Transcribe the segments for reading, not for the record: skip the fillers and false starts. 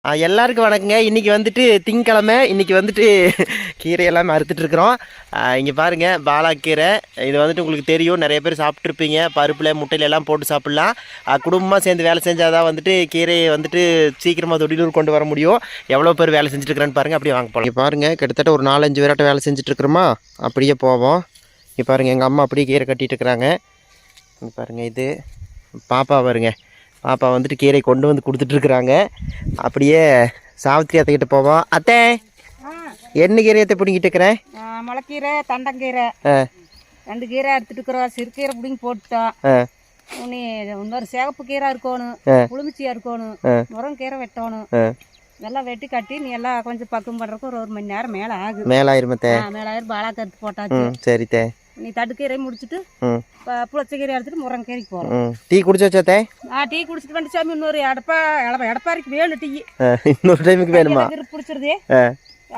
எல்லாருக்கும் வணக்கங்க. இன்றைக்கி வந்துட்டு திங்கக்கிழமை. இன்றைக்கி வந்துட்டு கீரை எல்லாமே அறுத்துட்ருக்குறோம். இங்கே பாருங்கள், பாலாக்கீரை. இது வந்துட்டு உங்களுக்கு தெரியும், நிறைய பேர் சாப்பிட்ருப்பீங்க. பருப்பில் முட்டையில எல்லாம் போட்டு சாப்பிட்லாம். குடும்பமாக சேர்ந்து வேலை செஞ்சால் தான் வந்துட்டு கீரையை வந்துட்டு சீக்கிரமாக தொழிலூர் கொண்டு வர முடியும். எவ்வளோ பேர் வேலை செஞ்சுட்ருக்குறான்னு பாருங்கள். அப்படியே வாங்க போகலாம். இங்கே பாருங்கள், கிட்டத்தட்ட ஒரு 4-5 பேராட்ட வேலை செஞ்சுட்ருக்குறோமா. அப்படியே போவோம். இங்கே பாருங்கள், எங்கள் அம்மா அப்படியே கீரை கட்டிகிட்டு இருக்கிறாங்க. இங்கே பாருங்கள், இது பாப்பா வருங்க. பாப்பா வந்துட்டு கீரை கொண்டு வந்து கொடுத்துட்ருக்குறாங்க. அப்படியே சாவித்திரி அத்தைக்கிட்ட போவோம். அத்தை, என்ன கீரையத்தை பிடிங்கிட்டு இருக்கிறேன்? முளைக்கீரை, தண்டங்கீரை 2 கீரை எடுத்துட்டு இருக்கிறோம். சிறுகீரை பிடிங்கி போட்டுட்டோம். இன்னொரு சிகப்பு கீரை இருக்கணும், புளிமிச்சியா இருக்கணும், முருங்கீரை வெட்டணும். எல்லாம் வெட்டி கட்டி நீ எல்லாம் கொஞ்சம் பக்கம் பண்ணுறதுக்கு ஒரு மணி நேரம் மேலே ஆகும். மேலாயிருமத்தே? மேலாயிரம். பாலாக்கு எடுத்து போட்டாச்சு. சரித்தே. நீ தட்டுக்கீரை முடிச்சுட்டு புளிச்சக்கீரை எடுத்துட்டு முருங்கீரைக்கு போகிறோம். டீ குடிச்சாச்சே? டீ குடிச்சிட்டு வந்து சாமி இன்னொரு எடப்பாரிக்கு வேணும். டீ இன்னொரு டைமுக்கு வேணுமா? பிடிச்சிருது.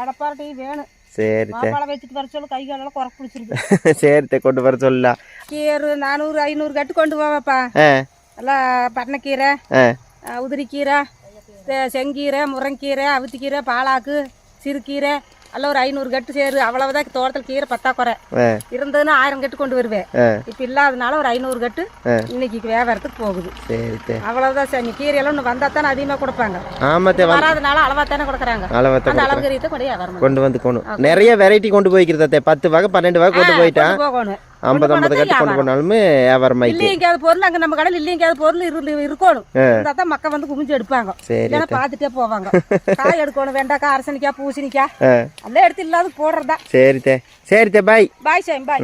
எடப்பாரி டீ வேணும். சரி, பாப்பாவை வச்சுட்டு வர சொல்லு. கை காலெல்லாம் குறை பிடிச்சிருது. சரித்தே, கொண்டு வர சொல்லலாம். கீரை 400-500 கட்டு கொண்டு போவாப்பா. எல்லாம் பட்டணக்கீரை, உதிரிக்கீரை, செங்கீரை, முருங்கீரை, அவுத்திக்கீரை, பாலாக்கு, சிறுகீரை எல்லாம் ஒரு 500 கட்டு சேரு. அவ்வளவுதான் தோட்டத்தில் கீரை பத்தாக்குறை இருந்ததுன்னா 1000 கட்டு கொண்டு வருவேன். இப்ப இல்லாதனால ஒரு 500 கட்டு இன்னைக்கு வியாபாரத்துக்கு போகுது. அவ்வளவுதான் சாமி. கீரையெல்லாம் ஒன்று வந்தா தானே அதிகமா கொடுப்பாங்க. வராதனால அளவா தானே கொடுக்குறாங்க. அந்த அளவு கீரை கொண்டு வியாபாரம் கொண்டு வந்து நிறைய வெரைட்டி கொண்டு போய்க்கிறதே. 10 வகை 12 வகை கொண்டு போயிட்டான். போகணும். 50 கட்டு கொண்டு போனாலுமே வியாபாரம் ஆயிடுச்சு. இல்ல எங்கேயாவது பொருள் அங்க நம்ம கடையில் இல்ல எங்கேயாவது பொருள் இருக்கணும். இருந்தா மக்கள் வந்து குமிஞ்சு எடுப்பாங்க. இல்லைன்னா பாத்துட்டே போவாங்க. காய் எடுக்கணும். வெண்டைக்காய், அரசனிக்காய், பூசணிக்காய் எல்லாம் எடுத்து இல்லாத போடுறதா. சரித்தே, சரித்தே. பாய் பாய் சாமி, பாய்.